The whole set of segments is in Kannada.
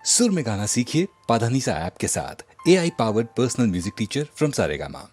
सुर में गाना सीखिए पाधानीसा ऐप के साथ। AI powered personal music teacher from Saregama.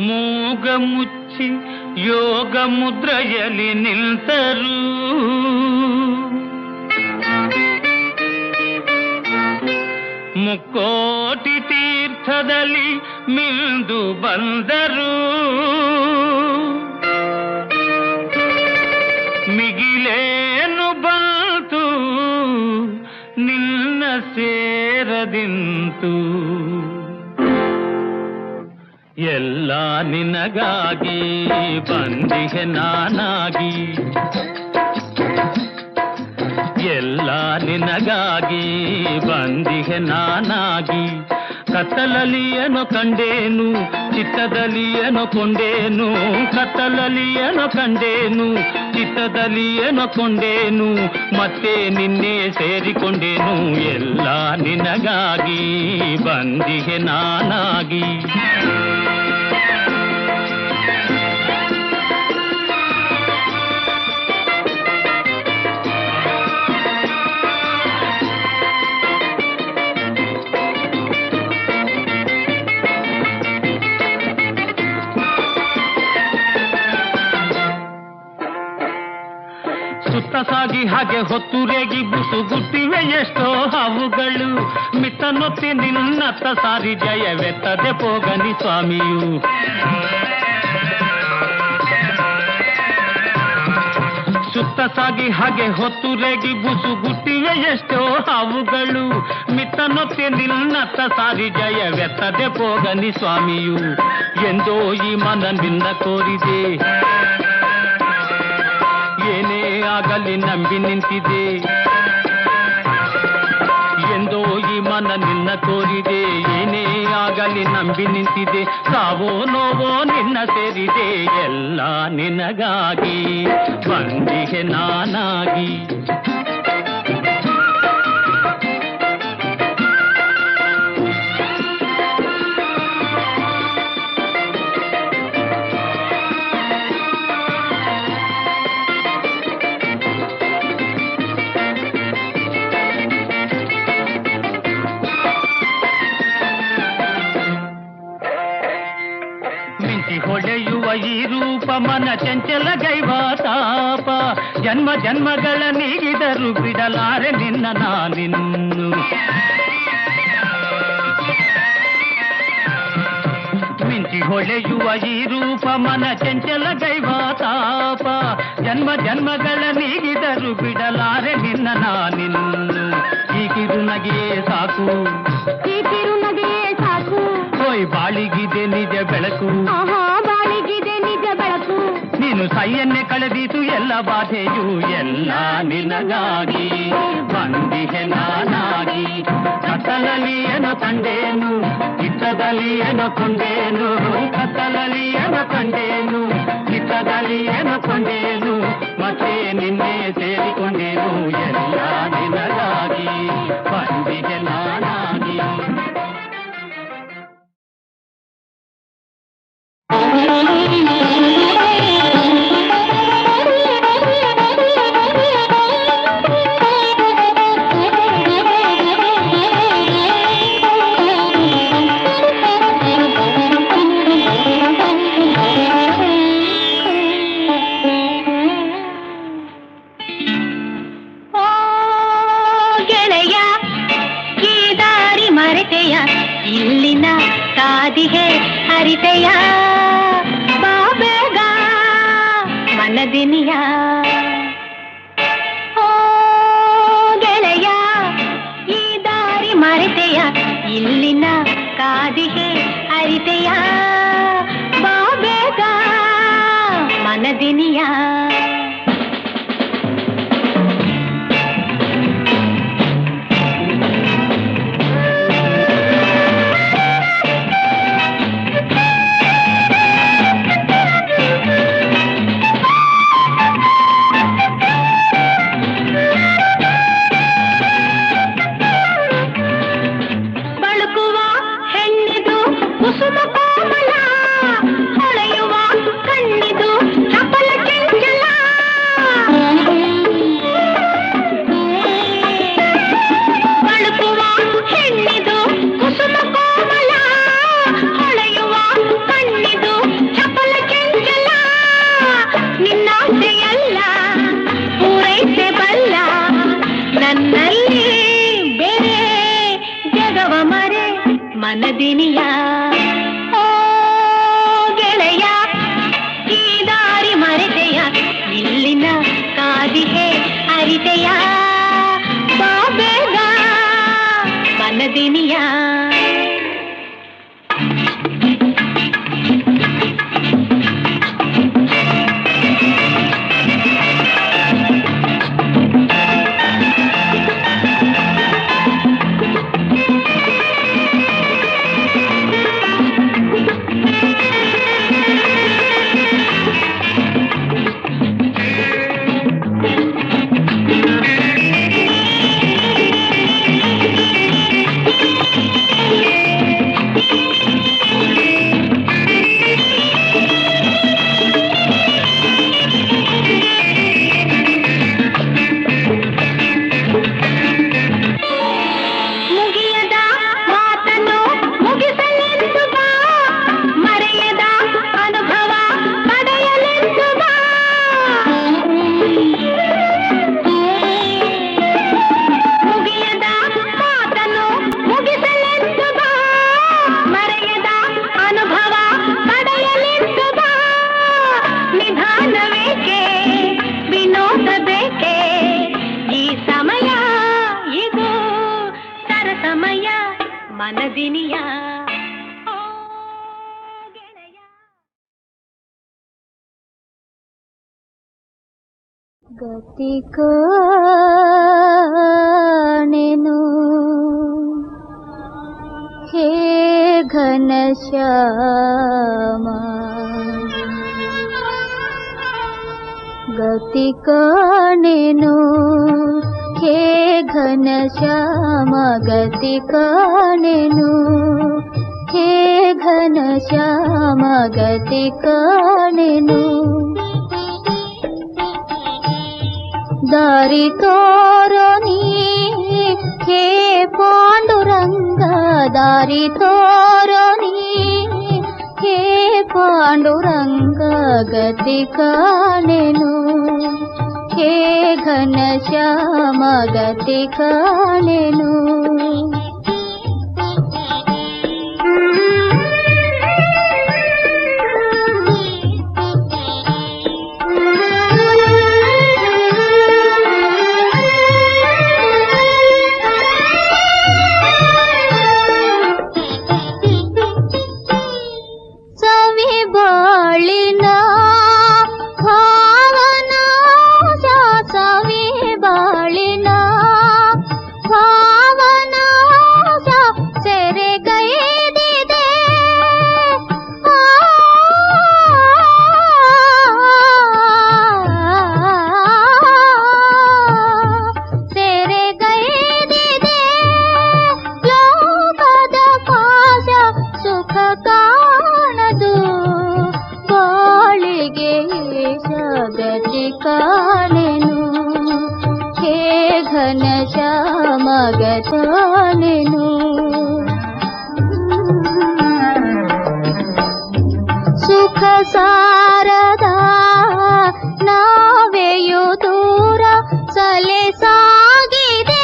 ಮೂಗ ಮುಚ್ಚಿ ಯೋಗ ಮುದ್ರೆಯಲ್ಲಿ ನಿಲ್ತರು, ಮುಕ್ಕೋಟಿ ತೀರ್ಥದಲ್ಲಿ ಮಿಂದು ಬಂದರು, ಮಿಗಿಲೇನು ಬಂತು ನಿನ್ನ ಸೇರದಿಂತು, ಎಲ್ಲ ನಿನಗಾಗಿ ಬಂದಿಗೆ ನಾನಾಗಿ, ಎಲ್ಲ ನಿನಗಾಗಿ ಬಂದಿಗೆ ನಾನಾಗಿ, ಕತ್ತಲಲ್ಲಿ ಏನೋ ಕಂಡೇನು ಚಿತ್ತದಲ್ಲಿ ಏನೋ ಕೊಂಡೇನು, ಕತ್ತಲಲ್ಲಿ ಏನೋ ಕಂಡೇನು ಚಿತ್ತದಲ್ಲಿ ಏನೋ ಕೊಂಡೇನು, ಮತ್ತೆ ನಿನ್ನೆ ಸೇರಿಕೊಂಡೇನು, ಎಲ್ಲ ನಿನಗಾಗಿ ಬಂದಿಗೆ ನಾನಾಗಿ. ಸುತ್ತ ಸಾಗಿ ಹಾಗೆ ಹೊತ್ತುರೇಗಿ ಬುಸುಗುಟ್ಟಿವೆ ಎಷ್ಟೋ ಹಾವುಗಳು, ಮಿತ್ತನೊತ್ತಿ ನಿನ್ನತ್ತ ಸಾರಿ ಜಯವೆತ್ತದೆ ಪೋಗನಿ ಸ್ವಾಮಿಯು. ಸುತ್ತ ಸಾಗಿ ಹಾಗೆ ಹೊತ್ತುರೇಗಿ ಬುಸುಗುಟ್ಟಿವೆ ಎಷ್ಟೋ ಹಾವುಗಳು, ಮಿತ್ತನೊತ್ತಿ ನಿನ್ನತ್ತ ಸಾರಿ ಜಯವೆತ್ತದೆ ಪೋಗನಿ ಸ್ವಾಮಿಯು. ಎಂದೋ ಈ ಮನ ನಿನ್ನ ಕೋರಿದೆ, ಏನೇ ಆಗಲಿ ನಂಬಿ ನಿಂತಿದೆ, ಎಂದೋ ಈ ಮನ ನಿನ್ನ ಕೋರಿದೆ, ಏನೇ ಆಗಲಿ ನಂಬಿ ನಿಂತಿದೆ, ಸಾವೋ ನೋವೋ ನಿನ್ನ ಸೇರಿದೆ, ಎಲ್ಲ ನಿನಗಾಗಿ ಬಂದಿಗೆ ನಾನಾಗಿ. ಹೊಳೆಯುವ ಈ ರೂಪ ಮನ ಚಂಚಲಗೈವ ತಾಪ, ಜನ್ಮ ಜನ್ಮಗಳ ನೀಗಿದರು ಬಿಡಲಾರೆ ನಿನ್ನ ನಾನಿನ್ನು. ಮಿಂಚಿ ಹೊಳೆಯುವ ಈ ರೂಪ ಮನ ಚಂಚಲಗೈವ ತಾಪ, ಜನ್ಮ ಜನ್ಮಗಳ ನೀಗಿದರು ಬಿಡಲಾರೆ ನಿನ್ನ ನಾನಿನ್ನು. ಈ ಕಿರುನಗೆಯೇ ಸಾಕು, ಈ ಕಿರುನಗೆಯೇ ಸಾಕು, ಹೋಯ್ ಬಾಳಿಗಿದೆ ನಿಜ ಬೆಳಕು, ಬಾಳಿಗಿದೆ ನಿಜ ಬೆಳಕು, ನೀನು ಸೈಯನ್ನೇ ಕಳೆದೀತು ಎಲ್ಲ ಬಾಧೆಯು, ಎಲ್ಲ ನಿನಗಾಗಿ ಬಂದಿಗೆ ನಾನಾಗಿ. ಕತ್ತಲಲ್ಲಿ ಏನೋ ಕಂಡೇನು ಚಿತ್ತದಲ್ಲಿ ಏನೋ ಕೊಂಡೇನು, ಕತ್ತಲಲ್ಲಿ ಏನೋ ಕಂಡೇನು ಚಿತ್ತದಲ್ಲಿ ಏನೋ ಕೊಂಡೇನು, ಮತ್ತೆ ನಿನ್ನೆ ಸೇರಿಕೊಂಡೇನು, ಎಲ್ಲ ನಿನಗಾಗಿ ಬಂದಿಗೆ ನಾನಾಗಿ. ಇಲ್ಲಿನ ಕಾದಿಗೆ ಹರಿತೆಯ ಬಾಬೇಗ ಮನದಿನಿಯ, ಓ ಗೆಳೆಯ ಈ ದಾರಿ ಮರೆತೆಯ, ಇಲ್ಲಿನ ಕಾದಿಗೆ ಹರಿತೆಯ ಬಾಬೇಗ ಮನದಿನಿಯ. ಮನದಿನಿಯ ಓ ಗೆಳೆಯ ಈ ದಾರಿ ಮರೆತೆಯ ಇಲ್ಲಿನ ಕಾದಿಗೆ ಅರಿತೆಯ ಬಾಬೇಗ ಮನದಿನಿಯ ಮನದಿನಿಯ ಗತಿ ಕಾಣೆನು ಹೇ ಘನಶ್ಯಾಮ ಗತಿ ಕಾಣೆನು ಹೇ ಘನಶ್ಯಾಮ ಗತಿ ಕಾಣೆನು ಹೇ ಘನಶ್ಯಾಮ ಗತಿ ಕಾಣೆನು ದಾರಿ ತೋರೋ ನೀ ಹೇ ಪಾಂಡುರಂಗ ದಾರಿ ತೋರೋ ನೀ ಹೇ ಪಾಂಡುರಂಗ ಗತಿ ಕಾಣೆನು ಹೇ ಘನಶ್ಯಾಮ ಗತಿ ಕಾಣೆನು ಸುಖ ಸಾರದ ನಾವೆಯು ದೂರ ಸಲೆ ಸಾಗಿದೆ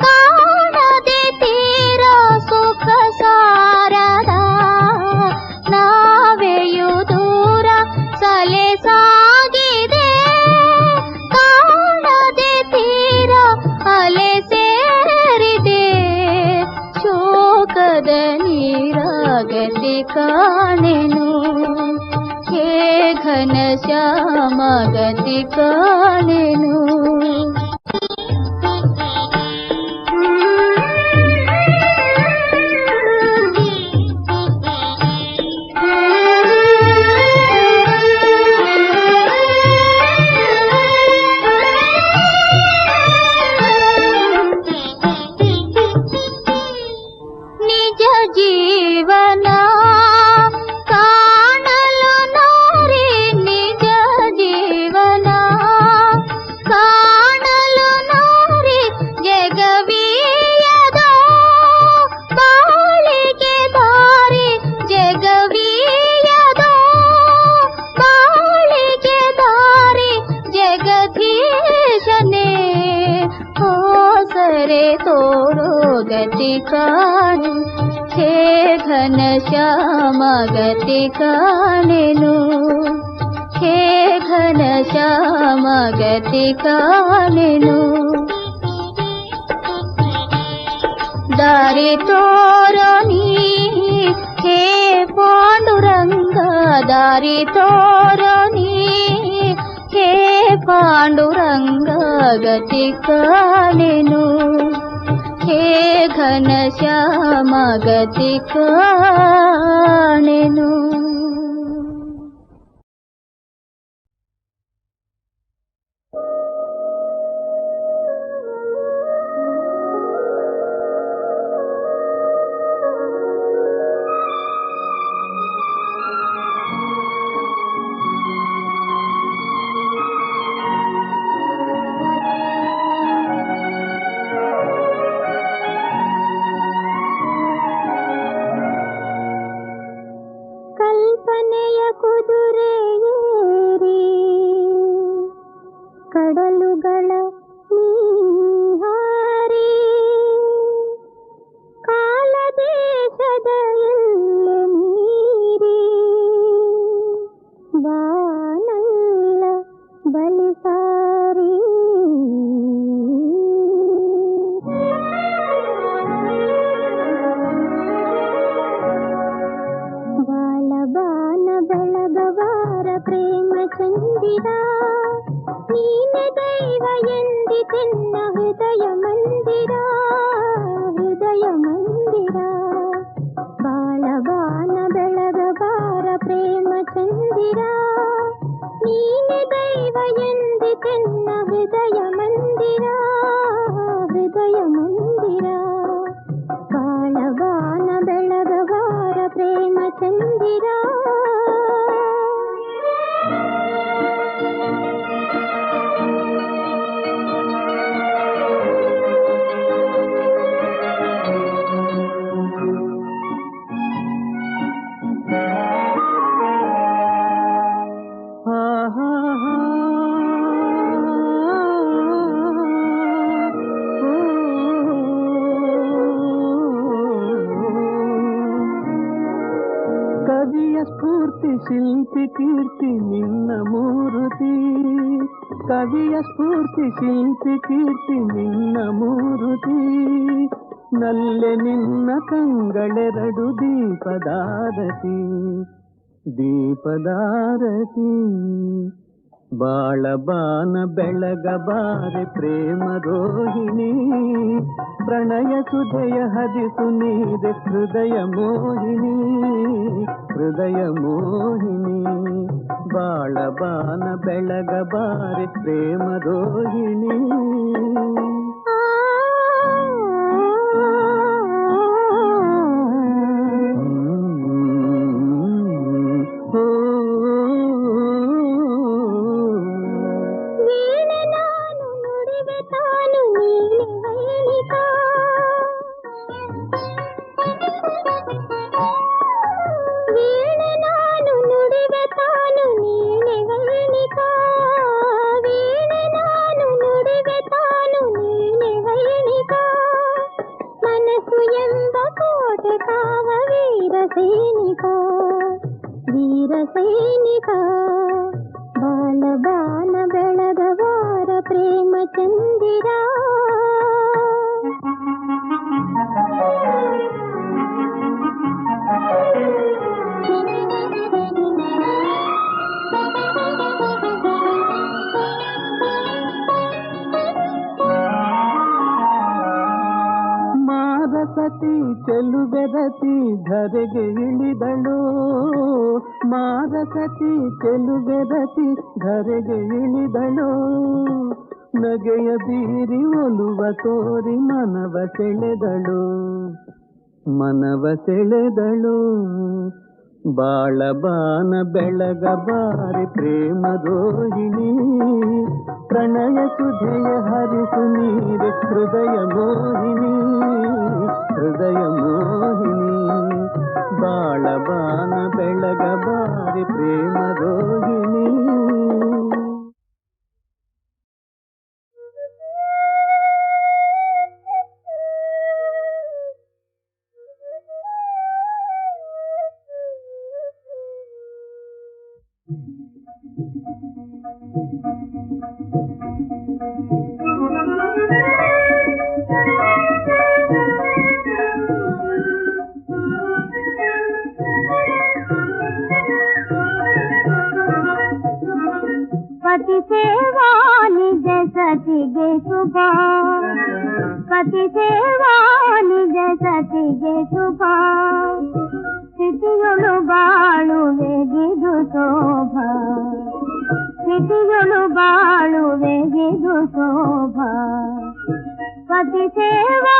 ಕಾಣದೆ ತೀರ ಸುಖ ಸಾರದ ನಾವೆಯು ದೂರ ಸಲೆ ಸಾಗಿದೆ ಕಾಣದೆ ತೀರ ಅಲೆ ಸೇರಿದೆ ಶೋಕದ ನೀರಾಗತಿ ಕಾಣೆನು ಹೇ ಘನಶ್ಯಾಮ ಗತಿ ಕಾಣೆನು ಜೀವನ ಕಾಣಲು ನೋರಿ ನಿಜ ಜೀವನ ಕಾಣಲು ನೋರಿ ಜಗವೀಯದ ಬಾಳಿಗೆ ದಾರಿ ಜಗವೀಯದ ಬಾಳಿಗೆ ದಾರಿ ಜಗದೀಶನೇ ಓ ಸರೆ ತೋರೋ ಗತಿ ಕಾಣು ಹೇ ಘನ ಶ್ಯಾಮ ಗತಿ ಕಾಣೆನು ಹೇ ಘನ ಶ್ಯಾಮ ಗತಿ ಕಾಣೆನು ದಾರಿ ತೋರೋ ನೀ ಹೇ ಪಾಂಡುರಂಗ ದಾರಿ ತೋರೋ ನೀ ಹೇ ಪಾಂಡುರಂಗ ಗತಿ ಕಾಣೆನು ಹೇ ಘನ ಶ್ಯಾಮ ಗತಿ ಕಾಣೆನು ಕಲ್ಪನೆಯ ಕುದುರೆ ಏರಿ ಕಡಲುಗಳ ನೀಹಾರಿ ಕಾಲದೇಶದ ಎಲ್ಲೆ ನೀರಿ ಬಾನಲ್ಲ ಬಲಿಸಾರಿ ಬಾಲಬಾನ ಬೆಳಗವಾರ ಪ್ರೇಮ ಚಂದಿರ ನೀನೆ ದೈವ ಎಂದಿತೆನ್ನ ಹೃದಯ ಮಂದಿರ ಹೃದಯ ಮಂದಿರ ಬಾಳಬಾನ ಬೆಳಗವಾರ ಪ್ರೇಮ ಚಂದಿರ ನೀನೆ ದೈವ ಎಂದಿತೆನ್ನ ಹೃದಯ ಮಂದಿರ ಹೃದಯ ಮಂದಿರ ಬಾಳಬಾನ ಬೆಳಗವಾರ ಪ್ರೇಮ ಚಂದಿರ ಕವಿಯ ಸ್ಫೂರ್ತಿ ಶಿಲ್ಪಿ ಕೀರ್ತಿ ನಿನ್ನ ಮೂರುತಿ ಕವಿಯ ಸ್ಫೂರ್ತಿ ಶಿಲ್ಪಿ ಕೀರ್ತಿ ನಿನ್ನ ಮೂರುತಿ ನಲ್ಲೆ ನಿನ್ನ ಕಂಗಳೆರಡು ದೀಪದಾರತಿ ದೀಪದಾರತಿ ಬಾಳಬಾನ ಬೆಳಗಬಾರೆ ಪ್ರೇಮ ರೋಹಿಣಿ ಪ್ರಣಯ ಸುಧೆಯ ಹದಿಸು ನೀದೆ ಹೃದಯ ಮೋಹಿನಿ ಹೃದಯ ಮೋಹಿನಿ ಬಾಳಬಾನ ಬೆಳಗಬಾರೆ ಪ್ರೇಮ ರೋಹಿಣಿ ವೀರ ಸೈನಿಕ ಬಾಲಬಾನ ಬೆಳಗವಾರ ಪ್ರೇಮ ಚಂದಿರ ಮಾರಸತಿ ಚೆಲುಬೆರತಿ ಧರೆಗೆ ಇಳಿದಳು ಮಾರಸತಿ ಚೆಲುಬೆರತಿ ಧರೆಗೆ ಇಳಿದಳು ನಗೆಯ ಬೀರಿ ಒಲುವ ತೋರಿ ಮನವ ಸೆಳೆದಳು ಮನವ ಸೆಳೆದಳು ಬಾಳಬಾನ ಬೆಳಗಬಾರಿ ಪ್ರೇಮ ರೋಹಿಣಿ ಪ್ರಣಯ ಸುಧೆಯ ಹರಿಸು ನೀರೆ ಹೃದಯ ಮೋಹಿನಿ ಹೃದಯ ಮೋಹಿನಿ ಬಾಳಬಾನ ಬೆಳಗಬಾರಿ ಪ್ರೇಮ ರೋಹಿಣಿ ಸತಿಗೆ ಶುಭ ಪತಿ ಸೇವಾ ನಿಜ ಸತಿಗೆ ಶುಭ ಸ್ಥಿತಿಯೊಳು ಬಾಳುವೆಗಿದು ಶೋಭ ಸ್ಥಿತಿಯೊಳು ಬಾಳುವೆಗಿದು ಶೋಭ ಪತಿ ಸೇವಾ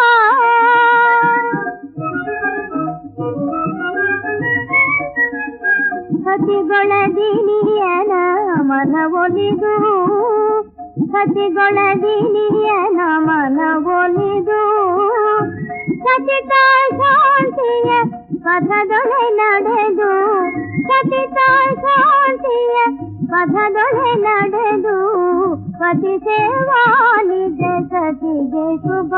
ಸತಿಗೊಳದಿನಿಯನ ಮನವೊಲಿದು ಸತಿಗೊಳದಿನಿಯನ ಮನವೊಲಿದು ಸತಿತ ಶಾಂತಿಯ ಪಥದೊಳೆ ನಡೆದು ಸತಿತ ಶಾಂತಿಯ ಪಥದೊಳೆ ನಡೆದು ಪತಿ ಸೇವಾ ನಿಜ ಸತಿಗೆ ಶುಭ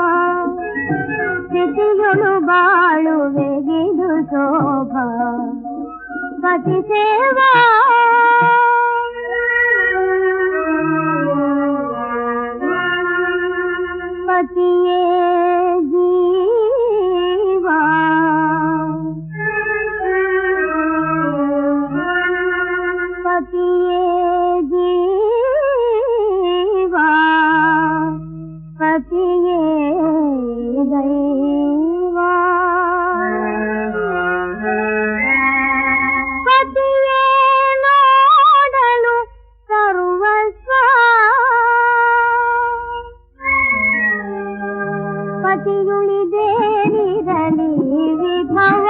ಸ್ಥಿತಿಯೊಳು ಬಾಳುವೆಗಿದು ಶೋಭ ಪತಿ ಸೇವಾ ಪತಿಯೇ ಜೀವ ಪತಿಯೇ ಜೀವ ಪತಿಯೇ ದೈವ ಪತಿಯೇ ನೋಡಲು ಸರ್ವಸ್ವ ಪತಿಯುಳಿದೇನಿರಲಿ ವಿಭವ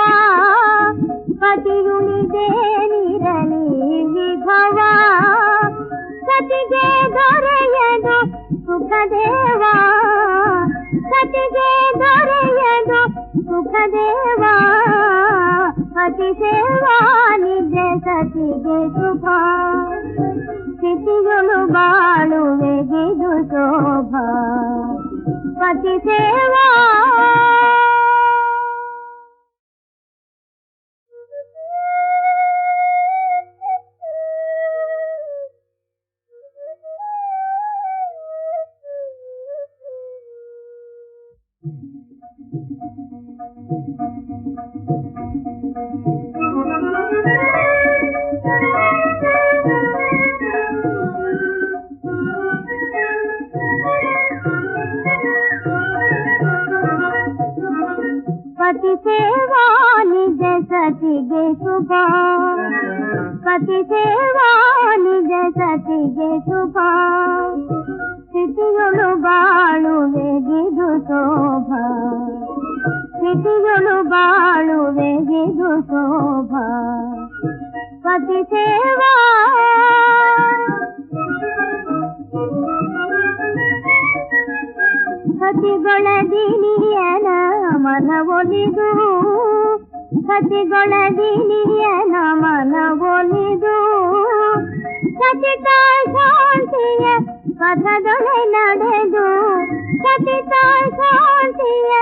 ಪತಿಯುಳಿದೇನಿರಲಿ ವಿಭವ ಸತಿಗೆ ದೊರೆಯದು ಸುಖದೇವ ಸತಿಗೆ ದೊರೆಯದು ಸುಖದೇವ ಪತಿ ಸೇವಾ ನಿಜ ಸತಿಗೆ ಶುಭ ಸ್ಥಿತಿಗಳು ಬಾಳುವೆಗಿದು ಶೋಭ ಪತಿ ಸೇವಾ ಪತಿ ಸೇವಾ ನಿಜ ಸತಿಗೆ ಶುಭ ಪತಿ ಸೇವಾ ನಿಜ ಸತಿಗೆ ಶುಭ ಸ್ಥಿತಿಯೊಳು ಬಾಳುವೆಗಿದು ಶೋಭ ಸ್ಥಿತಿಯೊಳು ಬಾಳುವೆಗಿದು ಶೋಭ ಪತಿ ಸೇವಾ ಸತಿಗೊಳದಿನಿಯನ ಮನವೊಲಿದು ಸತಿಗೊಳದಿನಿಯನ ಮನವೊಲಿದು ಸತಿತ ಶಾಂತಿಯ ಪಥದೊಳೆ ನಡೆದು ಸತಿತ ಶಾಂತಿಯ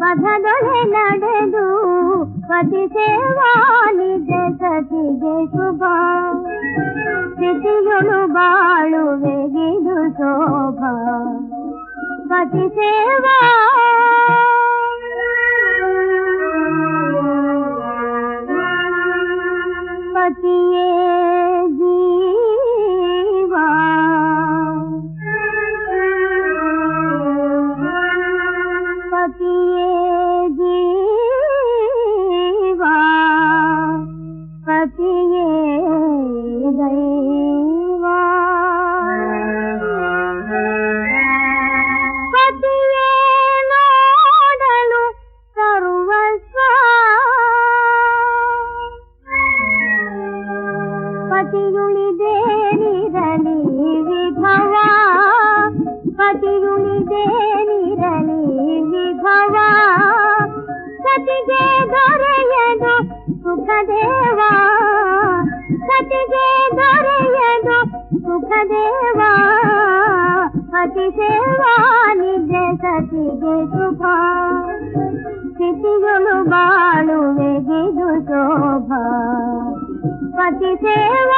ಪಥದೊಳೆ ನಡೆದು ಪತಿ ಸೇವಾ ನಿಜ ಸತಿಗೆ ಶುಭ ಸ್ಥಿತಿಯೊಳು ಬಾಳುವೆಗಿದು ಶೋಭ ಪತಿ ಸೇವಾ ಪತಿಯೇ ಜೀವ ಪತಿಯೇ ಜೀವ ಪತಿಯೇ ದೈವ ಪತಿಯೇ ನೋಡಲು ಸರ್ವಸ್ವ ಪತಿಯುಳಿದೇನಿರಲಿ ವಿಭವ ಪತಿಯುಳಿದೇನಿರಲಿ ವಿಭವ ಸತಿಗೆ ದೊರೆಯದು ಸುಖದೇವ ಸತಿಗೆ ದೊರೆಯದು ಸುಖದೇವ ಪತಿ ಸೇವಾ ನಿಜ ಸತಿಗೆ ಶುಭ ಸ್ಥಿತಿಗಳು ಬಾಳುವೆಗಿದು ಶೋಭ ಪತಿ ಸೇವಾ